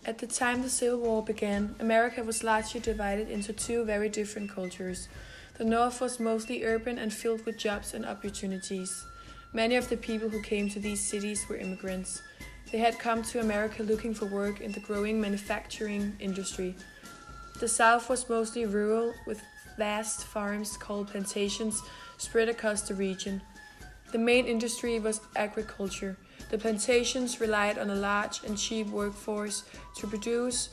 At the time the Civil War began, America was largely divided into two very different cultures. The North was mostly urban and filled with jobs and opportunities. Many of the people who came to these cities were immigrants. They had come to America looking for work in the growing manufacturing industry. The South was mostly rural, with vast farms called plantations spread across the region. The main industry was agriculture. The plantations relied on a large and cheap workforce to produce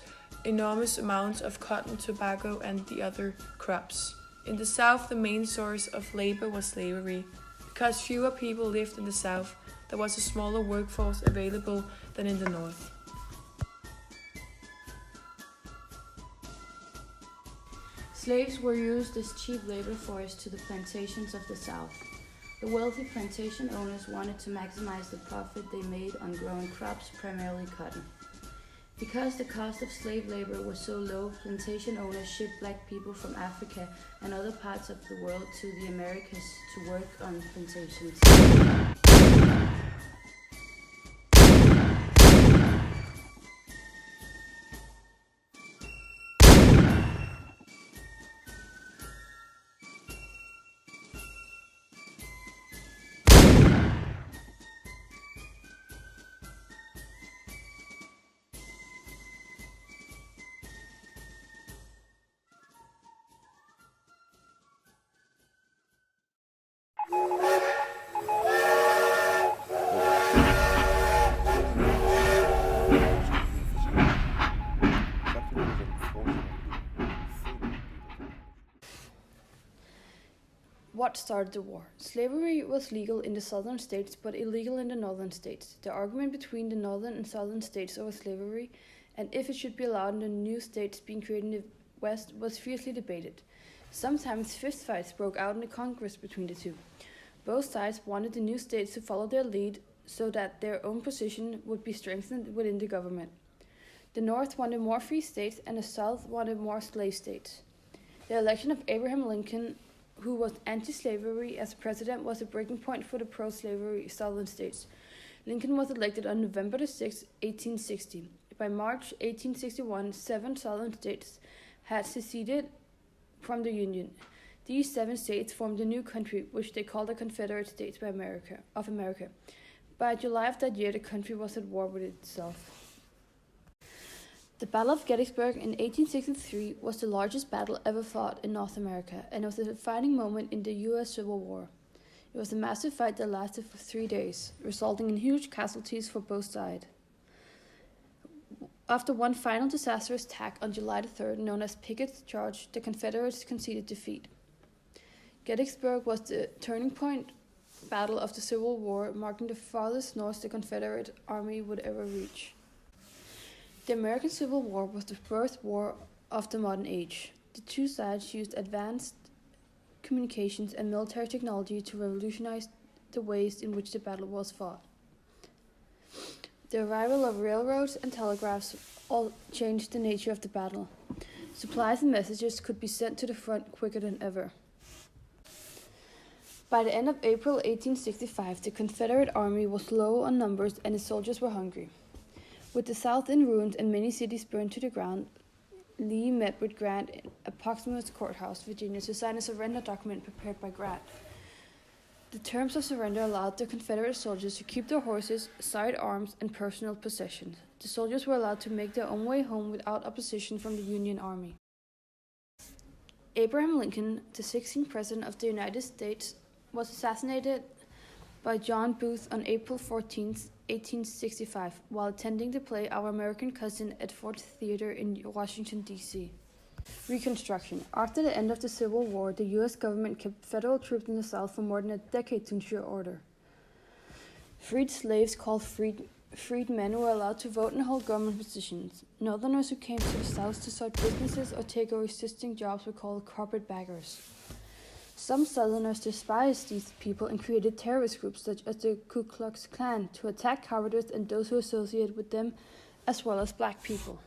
enormous amounts of cotton, tobacco, and the other crops. In the South, the main source of labor was slavery. Because fewer people lived in the South, there was a smaller workforce available than in the North. Slaves were used as cheap labor force to the plantations of the South. The wealthy plantation owners wanted to maximize the profit they made on growing crops, primarily cotton. Because the cost of slave labor was so low, plantation owners shipped black people from Africa and other parts of the world to the Americas to work on plantations. What started the war? Slavery was legal in the southern states but illegal in the northern states. The argument between the northern and southern states over slavery and if it should be allowed in the new states being created in the West was fiercely debated. Sometimes fistfights broke out in the Congress between the two. Both sides wanted the new states to follow their lead so that their own position would be strengthened within the government. The North wanted more free states and the South wanted more slave states. The election of Abraham Lincoln, who was anti-slavery as president, was a breaking point for the pro-slavery southern states. Lincoln was elected on November 6, 1860. By March 1861, 7 southern states had seceded from the Union. These 7 states formed a new country, which they called the Confederate States of America. By July of that year, the country was at war with itself. The Battle of Gettysburg in 1863 was the largest battle ever fought in North America, and it was a defining moment in the U.S. Civil War. It was a massive fight that lasted for 3 days, resulting in huge casualties for both sides. After one final disastrous attack on July 3rd, known as Pickett's Charge, the Confederates conceded defeat. Gettysburg was the turning point battle of the Civil War, marking the farthest north the Confederate Army would ever reach. The American Civil War was the first war of the modern age. The two sides used advanced communications and military technology to revolutionize the ways in which the battle was fought. The arrival of railroads and telegraphs all changed the nature of the battle. Supplies and messages could be sent to the front quicker than ever. By the end of April 1865, the Confederate Army was low on numbers and its soldiers were hungry. With the South in ruins and many cities burned to the ground, Lee met with Grant at Proximus Courthouse, Virginia, to sign a surrender document prepared by Grant. The terms of surrender allowed the Confederate soldiers to keep their horses, sidearms, and personal possessions. The soldiers were allowed to make their own way home without opposition from the Union Army. Abraham Lincoln, the 16th President of the United States, was assassinated by John Booth on April 14, 1865, while attending the play Our American Cousin at Ford's Theater in Washington, D.C. Reconstruction. After the end of the Civil War, the U.S. government kept federal troops in the South for more than a decade to ensure order. Freed slaves called freedmen were allowed to vote and hold government positions. Northerners who came to the South to start businesses or take over existing jobs were called carpetbaggers. Some Southerners despised these people and created terrorist groups such as the Ku Klux Klan to attack carpenters and those who associated with them, as well as black people.